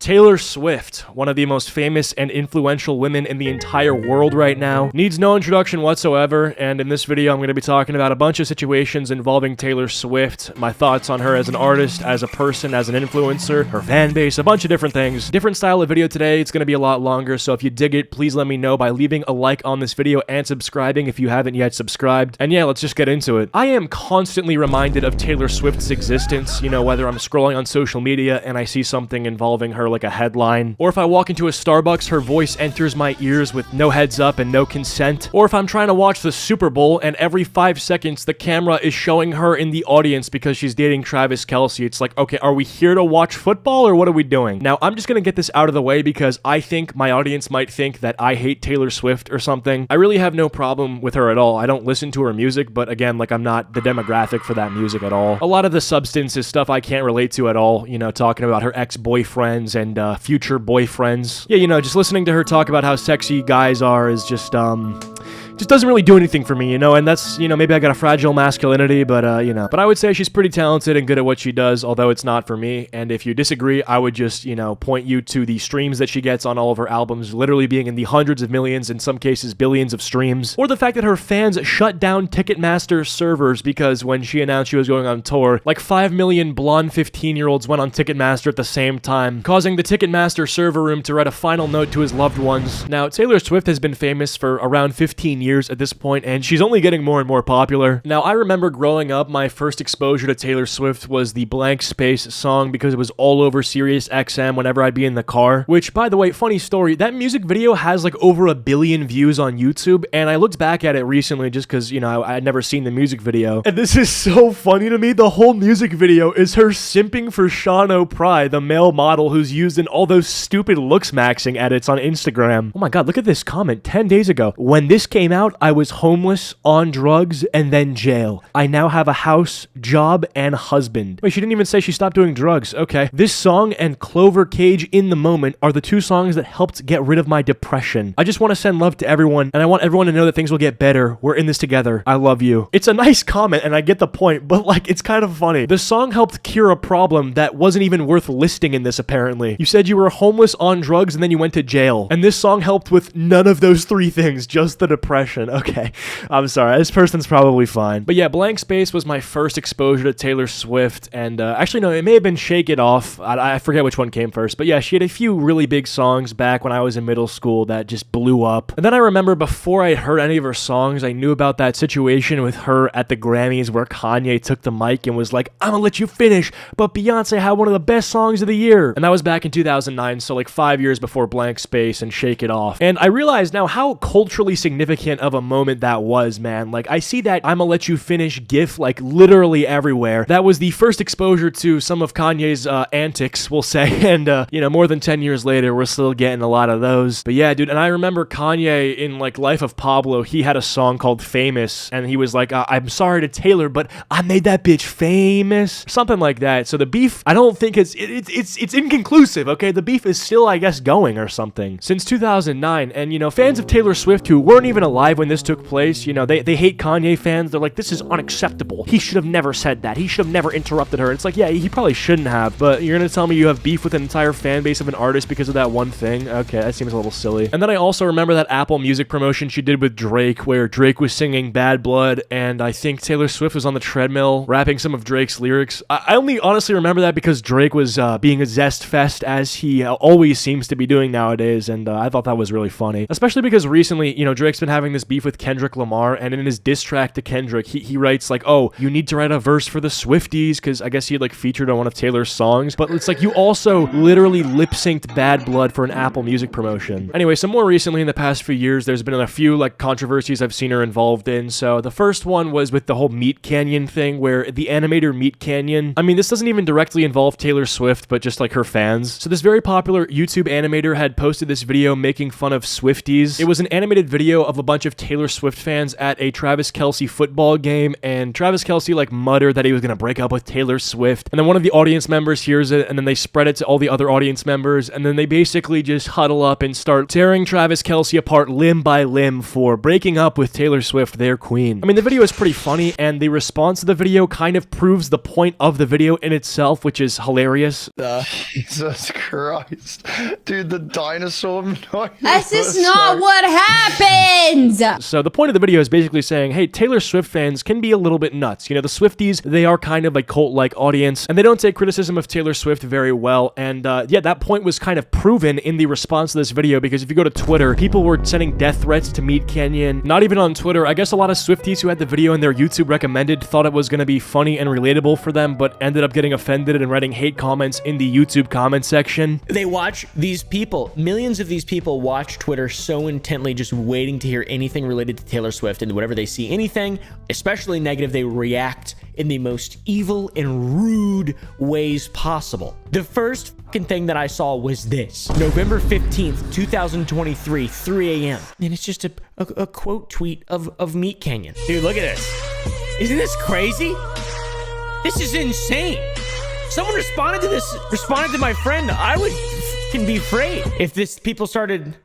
Taylor Swift, one of the most famous and influential women in the entire world right now, needs no introduction whatsoever, and in this video I'm going to be talking about a bunch of situations involving Taylor Swift, my thoughts on her as an artist, as a person, as an influencer, her fan base, a bunch of different things. Different style of video today, it's going to be a lot longer, so if you dig it, please let me know by leaving a like on this video and subscribing if you haven't yet subscribed. And yeah, let's just get into it. I am constantly reminded of Taylor Swift's existence, you know, whether I'm scrolling on social media and I see something involving her like a headline, or if I walk into a Starbucks, her voice enters my ears with no heads up and no consent, or if I'm trying to watch the Super Bowl and every 5 seconds the camera is showing her in the audience because she's dating Travis Kelce. It's like, okay, are we here to watch football or what are we doing? Now, I'm just gonna get this out of the way because I think my audience might think that I hate Taylor Swift or something. I really have no problem with her at all. I don't listen to her music, but again, like, I'm not the demographic for that music at all. A lot of the substance is stuff I can't relate to at all, you know, talking about her ex-boyfriends and future boyfriends. Yeah, you know, just listening to her talk about how sexy guys are is just doesn't really do anything for me, you know, and that's, you know, maybe I got a fragile masculinity, but, you know, but I would say she's pretty talented and good at what she does, although it's not for me, and if you disagree, I would just, you know, point you to the streams that she gets on all of her albums, literally being in the hundreds of millions, in some cases billions of streams, or the fact that her fans shut down Ticketmaster servers because when she announced she was going on tour, like 5 million blonde 15-year-olds went on Ticketmaster at the same time, causing the Ticketmaster server room to write a final note to his loved ones. Now, Taylor Swift has been famous for around 15 years at this point, and she's only getting more and more popular. Now, I remember growing up, my first exposure to Taylor Swift was the Blank Space song because it was all over Sirius XM whenever I'd be in the car, which, by the way, funny story, that music video has like over 1 billion views on YouTube, and I looked back at it recently just because, you know, I'd never seen the music video, and this is so funny to me. The whole music video is her simping for Sean O'Pry, the male model who's used in all those stupid looks maxing edits on Instagram. Oh my god, look at this comment 10 days ago. When this came out, I was homeless, on drugs, and then jail. I now have a house, job, and husband. Wait, she didn't even say she stopped doing drugs. Okay. This song and Clover Cage in the Moment are the 2 songs that helped get rid of my depression. I just want to send love to everyone, and I want everyone to know that things will get better. We're in this together. I love you. It's a nice comment, and I get the point, but like, it's kind of funny. The song helped cure a problem that wasn't even worth listing in this, apparently. You said you were homeless, on drugs, and then you went to jail. And this song helped with none of those 3 things, just the depression. Okay, I'm sorry, this person's probably fine. But yeah, Blank Space was my first exposure to Taylor Swift, and actually no, it may have been Shake It Off. I forget which one came first, but yeah, she had a few really big songs back when I was in middle school that just blew up. And then I remember before I heard any of her songs, I knew about that situation with her at the Grammys where Kanye took the mic and was like, I'm gonna let you finish, but Beyonce had one of the best songs of the year. And that was back in 2009, so like 5 years before Blank Space and Shake It Off. And I realize now how culturally significant of a moment that was, man. Like, I see that I'ma let you finish gif like literally everywhere. That was the first exposure to some of Kanye's antics, we'll say, and you know, more than 10 years later, we're still getting a lot of those. But yeah, dude, and I remember Kanye in like Life of Pablo, he had a song called Famous, and he was like, I'm sorry to Taylor, but I made that bitch famous, something like that. So the beef, I don't think it's inconclusive, okay? The beef is still, I guess, going or something since 2009, and you know, fans of Taylor Swift who weren't even alive when this took place, you know, they hate Kanye fans. They're like, this is unacceptable. He should have never said that. He should have never interrupted her. It's like, yeah, he probably shouldn't have, but you're gonna tell me you have beef with an entire fan base of an artist because of that one thing? Okay, that seems a little silly. And then I also remember that Apple Music promotion she did with Drake, where Drake was singing Bad Blood, and I think Taylor Swift was on the treadmill rapping some of Drake's lyrics. I only honestly remember that because Drake was being a zest fest, as he always seems to be doing nowadays, and I thought that was really funny. Especially because recently, you know, Drake's been having this beef with Kendrick Lamar, and in his diss track to Kendrick, he writes like, oh, you need to write a verse for the Swifties, because I guess he had like featured on one of Taylor's songs, but it's like you also literally lip-synced Bad Blood for an Apple Music promotion. Anyway, so more recently in the past few years, there's been a few like controversies I've seen her involved in. So the first one was with the whole MeatCanyon thing, where the animator MeatCanyon, I mean, this doesn't even directly involve Taylor Swift, but just like her fans. So this very popular YouTube animator had posted this video making fun of Swifties. It was an animated video of a bunch bunch of Taylor Swift fans at a Travis Kelce football game, and Travis Kelce like muttered that he was gonna break up with Taylor Swift, and then one of the audience members hears it, and then they spread it to all the other audience members, and then they basically just huddle up and start tearing Travis Kelce apart limb by limb for breaking up with Taylor Swift, their queen. I mean, the video is pretty funny, and the response to the video kind of proves the point of the video in itself, which is hilarious. Jesus Christ. Dude, the dinosaur noise. This is not what happens! So the point of the video is basically saying, hey, Taylor Swift fans can be a little bit nuts. You know, the Swifties, they are kind of a cult-like audience, and they don't take criticism of Taylor Swift very well, and yeah, that point was kind of proven in the response to this video, because if you go to Twitter, people were sending death threats to MeatCanyon. Not even on Twitter. I guess a lot of Swifties who had the video in their YouTube recommended thought it was going to be funny and relatable for them, but ended up getting offended and writing hate comments in the YouTube comment section. They watch these people, millions of these people watch Twitter so intently, just waiting to hear anything related to Taylor Swift, and whenever they see anything, especially negative, they react in the most evil and rude ways possible. The first fucking thing that I saw was this. November 15th, 2023, 3 a.m. And it's just a quote tweet of MeatCanyon. Dude, look at this. Isn't this crazy? This is insane. Someone responded to my friend. I would fucking be afraid if people started...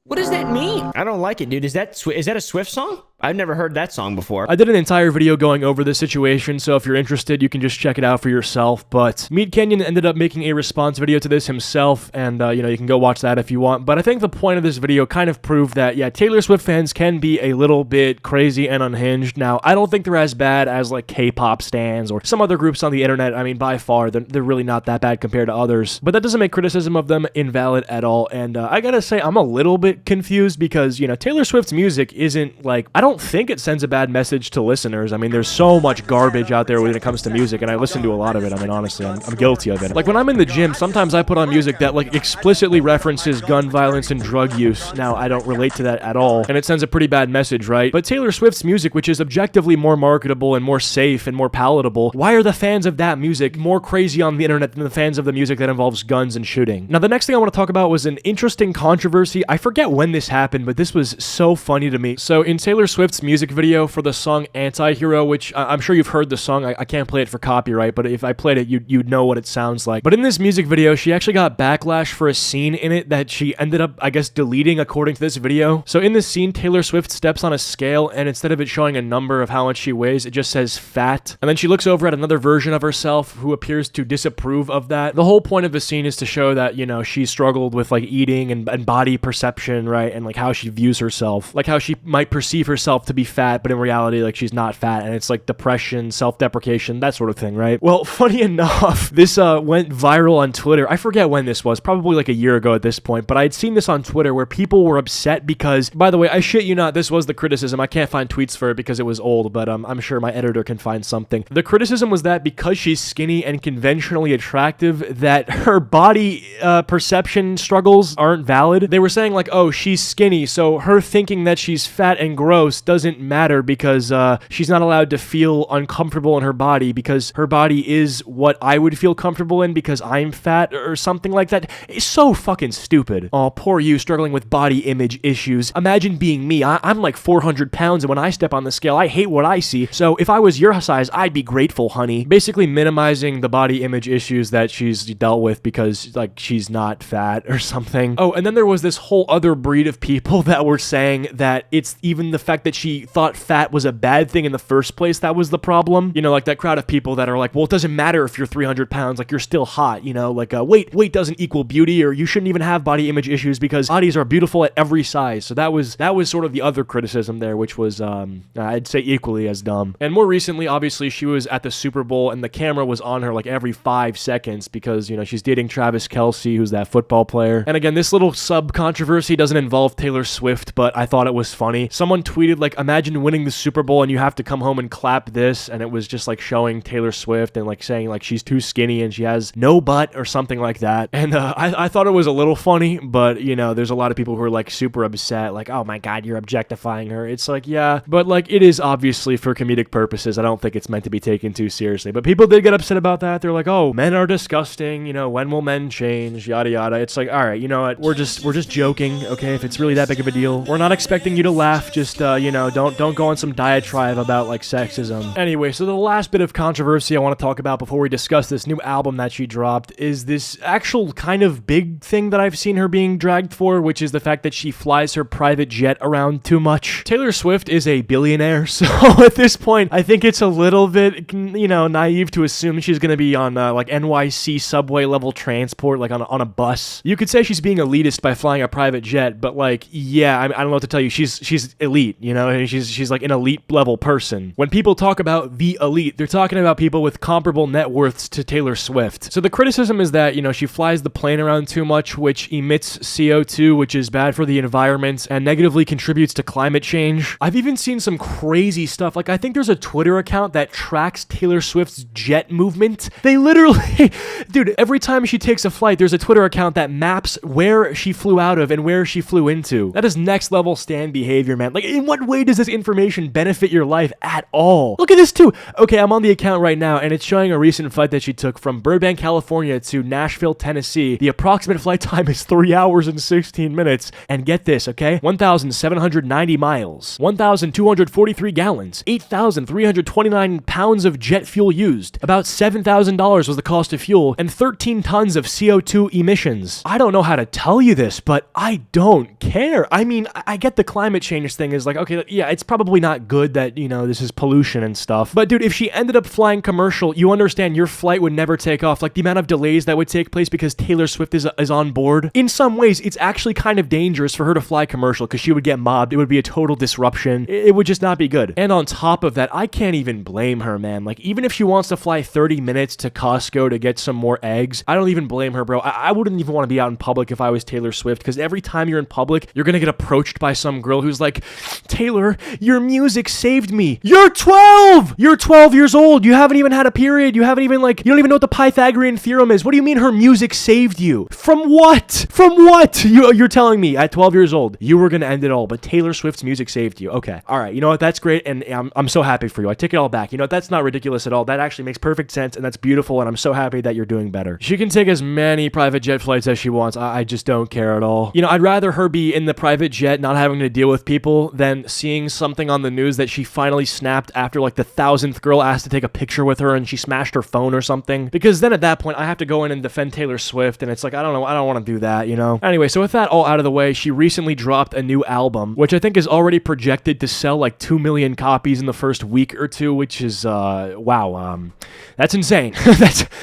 What does that mean? I don't like it, dude. Is that a Swift song? I've never heard that song before. I did an entire video going over this situation, so if you're interested, you can just check it out for yourself. But MeatCanyon ended up making a response video to this himself, and you know, you can go watch that if you want. But I think the point of this video kind of proved that, yeah, Taylor Swift fans can be a little bit crazy and unhinged. Now, I don't think they're as bad as like K-pop stans or some other groups on the internet. I mean, by far, they're really not that bad compared to others. But that doesn't make criticism of them invalid at all. And I gotta say, I'm a little bit confused because, you know, Taylor Swift's music isn't like, I don't think it sends a bad message to listeners. I mean, there's so much garbage out there when it comes to music, and I listen to a lot of it. I mean, honestly, I'm guilty of it. Like, when I'm in the gym, sometimes I put on music that, like, explicitly references gun violence and drug use. Now, I don't relate to that at all, and it sends a pretty bad message, right? But Taylor Swift's music, which is objectively more marketable and more safe and more palatable, why are the fans of that music more crazy on the internet than the fans of the music that involves guns and shooting? Now, the next thing I want to talk about was an interesting controversy. I forget when this happened, but this was so funny to me. So, in Taylor Swift's music video for the song Anti-Hero, which I'm sure you've heard the song. I can't play it for copyright, but if I played it, you'd know what it sounds like. But in this music video, she actually got backlash for a scene in it that she ended up, I guess, deleting according to this video. So in this scene, Taylor Swift steps on a scale, and instead of it showing a number of how much she weighs, it just says fat. And then she looks over at another version of herself who appears to disapprove of that. The whole point of the scene is to show that, you know, she struggled with like eating and body perception, right? And like how she views herself, like how she might perceive herself to be fat, but in reality, like, she's not fat, and it's like depression, self-deprecation, that sort of thing, right? Well, funny enough, this went viral on Twitter. I forget when this was, probably like a year ago at this point, but I had seen this on Twitter where people were upset because, by the way, I shit you not, this was the criticism. I can't find tweets for it because it was old, but I'm sure my editor can find something. The criticism was that because she's skinny and conventionally attractive, that her body perception struggles aren't valid. They were saying like, oh, she's skinny, so her thinking that she's fat and gross doesn't matter because she's not allowed to feel uncomfortable in her body because her body is what I would feel comfortable in because I'm fat or something like that. It's so fucking stupid. Oh, poor you struggling with body image issues. Imagine being me. I'm like 400 pounds, and when I step on the scale, I hate what I see. So if I was your size, I'd be grateful, honey. Basically minimizing the body image issues that she's dealt with because like she's not fat or something. Oh, and then there was this whole other breed of people that were saying that it's even the fact that she thought fat was a bad thing in the first place that was the problem. You know, like that crowd of people that are like, well, it doesn't matter if you're 300 pounds, like you're still hot, you know, like weight doesn't equal beauty, or you shouldn't even have body image issues because bodies are beautiful at every size. So that was sort of the other criticism there, which was I'd say equally as dumb. And more recently, obviously, she was at the Super Bowl and the camera was on her like every 5 seconds because, you know, she's dating Travis Kelce, who's that football player. And again, this little sub controversy doesn't involve Taylor Swift, but I thought it was funny. Someone tweeted literally, like, imagine winning the Super Bowl and you have to come home and clap this, and it was just like showing Taylor Swift and like saying like she's too skinny and she has no butt or something like that. And I thought it was a little funny, but you know, there's a lot of people who are like super upset, like, oh my god, you're objectifying her. It's like, yeah, but like it is obviously for comedic purposes. I don't think it's meant to be taken too seriously, but people did get upset about that. They're like, oh, men are disgusting, you know, when will men change, yada yada. It's like, all right, you know what, we're just joking, okay? If it's really that big of a deal, we're not expecting you to laugh. Just you know, don't go on some diatribe about like sexism. Anyway, so the last bit of controversy I want to talk about before we discuss this new album that she dropped is this actual kind of big thing that I've seen her being dragged for, which is the fact that she flies her private jet around too much. Taylor Swift is a billionaire, so at this point, I think it's a little bit, you know, naive to assume she's gonna be on like NYC subway level transport, like on a bus. You could say she's being elitist by flying a private jet, but like, yeah, I don't know what to tell you. She's elite, you know, and she's like an elite level person. When people talk about the elite, they're talking about people with comparable net worths to Taylor Swift. So the criticism is that, you know, she flies the plane around too much, which emits CO2, which is bad for the environment and negatively contributes to climate change. I've even seen some crazy stuff. Like, I think there's a Twitter account that tracks Taylor Swift's jet movement. They literally, dude, every time she takes a flight, there's a Twitter account that maps where she flew out of and where she flew into. That is next level stan behavior, man. Like, in what way does this information benefit your life at all? Look at this too. Okay, I'm on the account right now, and it's showing a recent flight that she took from Burbank, California to Nashville, Tennessee. The approximate flight time is 3 hours and 16 minutes. And get this, okay? 1,790 miles, 1,243 gallons, 8,329 pounds of jet fuel used. About $7,000 was the cost of fuel, and 13 tons of CO2 emissions. I don't know how to tell you this, but I don't care. I mean, I get the climate change thing is like, okay, yeah, it's probably not good that, you know, this is pollution and stuff. But dude, if she ended up flying commercial, you understand your flight would never take off. Like the amount of delays that would take place because Taylor Swift is on board. In some ways, it's actually kind of dangerous for her to fly commercial because she would get mobbed. It would be a total disruption. It would just not be good. And on top of that, I can't even blame her, man. Like, even if she wants to fly 30 minutes to Costco to get some more eggs, I don't even blame her, bro. I wouldn't even want to be out in public if I was Taylor Swift, because every time you're in public, you're gonna get approached by some girl who's like, Taylor, your music saved me. You're 12! You're 12 years old. You haven't even had a period. You haven't even, like, you don't even know what the Pythagorean theorem is. What do you mean her music saved you? From what? From what? You're telling me at 12 years old, you were gonna end it all, but Taylor Swift's music saved you. Okay. All right. You know what? That's great, and I'm so happy for you. I take it all back. You know what? That's not ridiculous at all. That actually makes perfect sense, and that's beautiful, and I'm so happy that you're doing better. She can take as many private jet flights as she wants. I just don't care at all. You know, I'd rather her be in the private jet not having to deal with people than seeing something on the news that she finally snapped after like the 1,000th girl asked to take a picture with her and she smashed her phone or something. Because then at that point, I have to go in and defend Taylor Swift, and it's like, I don't know, I don't want to do that, you know? Anyway, so with that all out of the way, she recently dropped a new album, which I think is already projected to sell like 2 million copies in the first week or two, which is, wow, that's insane.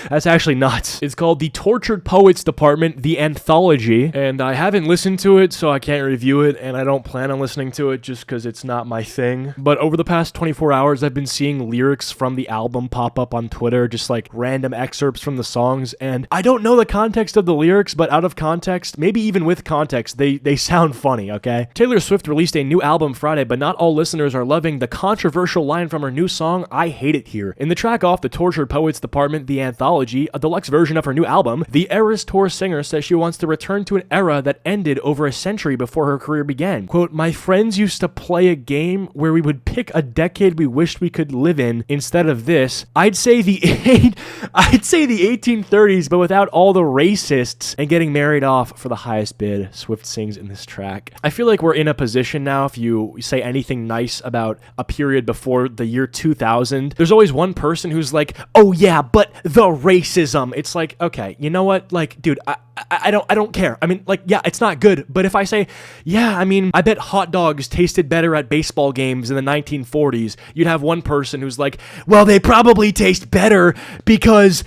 That's actually nuts. It's called The Tortured Poets Department, The Anthology, and I haven't listened to it, so I can't review it, and I don't plan on listening to it just because it's not my thing. But over the past 24 hours, I've been seeing lyrics from the album pop up on Twitter, just like random excerpts from the songs, and I don't know the context of the lyrics, but out of context, maybe even with context, they sound funny, okay? Taylor Swift released a new album Friday, but not all listeners are loving the controversial line from her new song, I Hate It Here. In the track off The Tortured Poets Department, The Anthology, a deluxe version of her new album, the Eras Tour singer says she wants to return to an era that ended over a century before her career began. Quote, my friends used to play a game where we would pick a decade we wished we could live in instead of this. I'd say the 1830s, but without all the racists and getting married off for the highest bid, Swift sings in this track. I feel like we're in a position now, if you say anything nice about a period before the year 2000, there's always one person who's like, oh yeah, but the racism. It's like, okay, you know what? Like, dude, I don't care. I mean, like, yeah, it's not good, but if I say, yeah, I mean, I bet hot dogs tasted better at baseball games in the 1940s, you'd have one person who's like, well, they probably taste better because,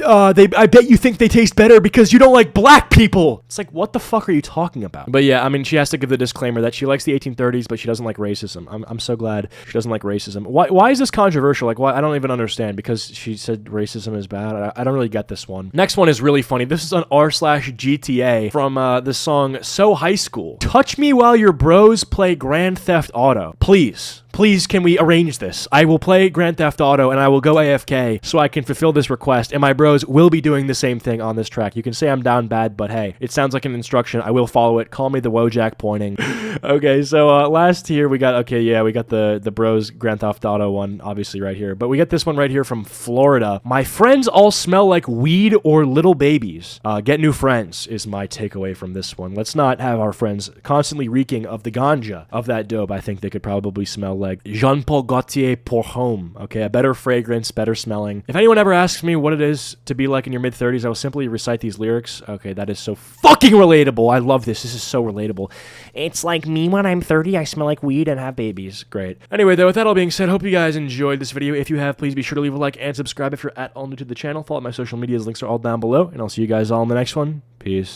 I bet you think they taste better because you don't like black people. It's like, what the fuck are you talking about? But yeah, I mean, she has to give the disclaimer that she likes the 1830s, but she doesn't like racism. I'm so glad she doesn't like racism. Why is this controversial? Like, why? I don't even understand, because she said racism is bad. I don't really get this one. Next one is really funny. This is on r/GTA from the song So High School. Touch me while your bros play Grand Theft Auto. Please. Please, can we arrange this? I will play Grand Theft Auto and I will go AFK so I can fulfill this request, and my bros will be doing the same thing on this track. You can say I'm down bad, but hey, it sounds like an instruction. I will follow it. Call me the Wojak pointing. Okay, so last here we got, we got the bros Grand Theft Auto one, obviously right here, but we get this one right here from Florida. My friends all smell like weed or little babies. Get new friends is my takeaway from this one. Let's not have our friends constantly reeking of the ganja of that dope. I think they could probably smell like Jean-Paul Gaultier pour homme. Okay, a better fragrance, better smelling. If anyone ever asks me what it is to be like in your mid-30s, I will simply recite these lyrics. Okay, that is so fucking relatable. I love this. This is so relatable. It's like me when I'm 30. I smell like weed and have babies. Great. Anyway, though, with that all being said, hope you guys enjoyed this video. If you have, please be sure to leave a like and subscribe if you're at all new to the channel. Follow my social medias. Links are all down below, and I'll see you guys all in the next one. Peace.